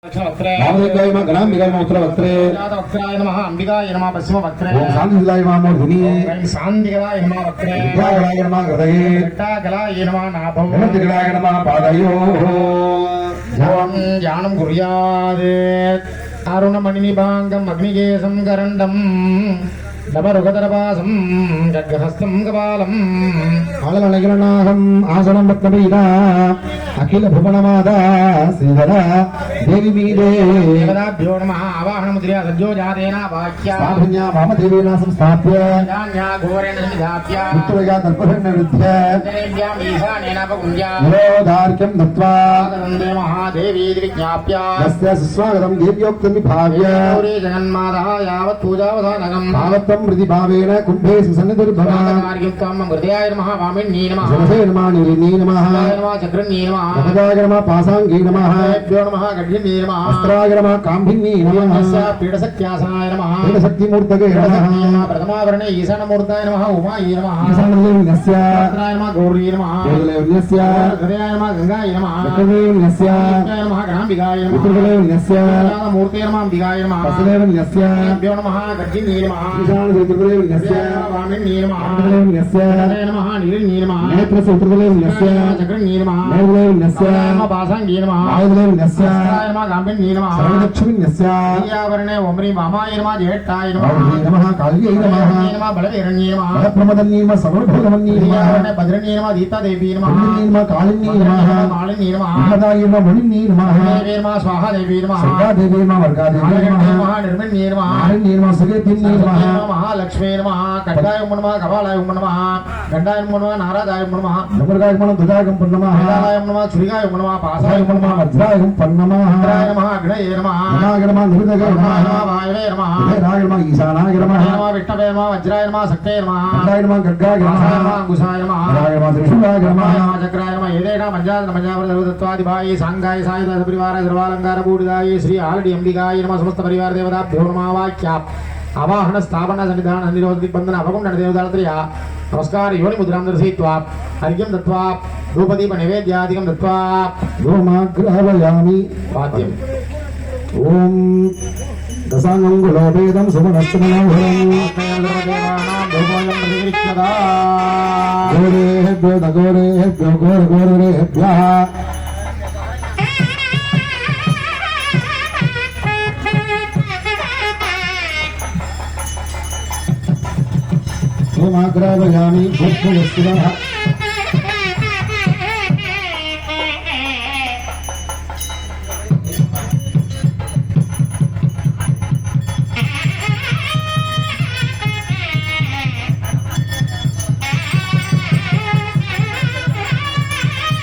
वामदेवाय नमः गणाम्बिकाय नमः उत्तरवक्त्रे वक्त्राय नमः अंबिकाय नमः पश्चिमवक्त्रे ओम शान्तिदाय नमः मूर्धनि ओम शान्तिकलाय नमः वक्त्रे विद्याकलाय नमः हृदये विद्याकलाय नमः नाभौ गणतिकलाय नमः पादयोः ओम ज्ञानं कुर्यात् अरुणमणिनिभाङ्गम् अग्निकेशं करण्डम् डमरुगदरपासं जग्गहस्तं कपालम् आलमलगिरनाहम् आसनं रत्नपीठा अखिल भुवनमादा श्रीधरा देवी मीडे देवताभ्यो नमः आवाहनमुद्रया सज्जो जातेन वाक्या साधुन्या वामदेवेन संस्थाप्य धान्या घोरेण निधाप्य उत्तरया तर्पणविद्य देव्याम् ईशानेन अपगुञ्जा निरोधार्घ्यं दत्त्वा वन्दे महादेवी विज्ञाप्य यस्य सुस्वागतं देव्योक्तं विभाव्य गौरी जगन्माता यावत् पूजावधानकम् भावत्वं प्रतिभावेन कुम्भे सुसन्निधिर्भवा मार्गयुक्तं हृदयाय नमः वामिन्यै नमः जलसे नमः निलिनी नमः हृदयाय नमः चक्रन्यै नमः गजगाय नमः पासाङ्गी नमः देव्यो नमः गड्यन्यै नमः अस्त्राय नमः काम्भिन्यै नमः यस्य पीडशक्त्यासाय नमः शक्तिमूर्तये नमः प्रथमावरणे ईशानमूर्ताय नमः उमायै नमः ईशानदेवन्यस्य अस्त्राय नमः गौर्यै नमः देवदेवन्यस्य हृदयाय नमः गंगायै नमः विष्णुदेवन्यस्य विष्णुदेवाय नमः गणाम्बिकाय नमः विष्णुदेवन्यस्य मूर्तये नमः अंबिकाय नमः वसुदेवन्यस्य देव्यो नमः गड्यन्यै नमः ईशानदेवदेवन्यस्य वामिन्यै नमः देवदेवन्यस्य हृदयाय नमः निलिन्यै नमः नेत्रसूत्रदेवन्यस्य चक्रन्यै नमः देवदेवन्यस्य नमः पासाङ्गी नमः वायुदेवन्यस्य अस्त्राय नमः गाम्भिन्यै नमः सर्वदक्षिणस्य पर्यावरणे ओम्री वामाय नमः ज्येष्ठाय नमः नमः काल्यै नमः नमः बलवीरण्यै नमः बलप्रमदन्यै नमः सर्वभूतमन्यै नमः पर्यावरणे भद्रण्यै नमः दीतादेवी नमः पुण्यै नमः कालिन्यै नमः मालिन्यै नमः विमदायै नमः मुनिन्यै नमः देवी नमः स्वाहादेवी नमः सर्गादेवी नमः वर्गादेवी नमः नमः निर्मण्यै नमः नारिण्यै नमः सुगेतिन्यै नमः महालक्ष्मी नमः खड्गाय नमः कपालाय नमः गण्डाय नमः नारादाय नमः नमर्गाय नमः ध्वजाय नमः वेदाय नमः छुरिगाय नमः पासाय साय नमः वज्राय नमः इंद्राय नमः अग्नये नमः नमाय नमः निरुदगाय नमः वायवे नमः विजयराय नमः ईशानाय नमः विष्णवे नमः वज्राय नमः शक्तये नमः खड्गाय नमः गड्गाय नमः अंकुशाय नमः राय नमः त्रिशूलाय नमः चक्राय नमः येदेना मंजाद मंजावरदत्वादिभाय सांगाय साय दस परिवार सर्वालंकार बूडिदाय श्री आलडी अंबिकाय नमः समस्त परिवार देवताभ्यो नमः वाक्या आवाहन स्थापना सन्निधान निरोध दिग्बंधन अवगुण देवतात्रया नमस्कार योनि मुद्रां दर्शयित्वा अर्घ्यं दत्त्वा धूपदीप नैवेद्यादिकं दत्त्वा गोमाग्रहवयामि वाद्यम् ओम दशांगुलोपेदं सुमनस्तमनोहरं गोरेभ्यो दगोरेभ्यो गोरेभ्यः गोमाग्रहवयामि भूत्वस्तिनः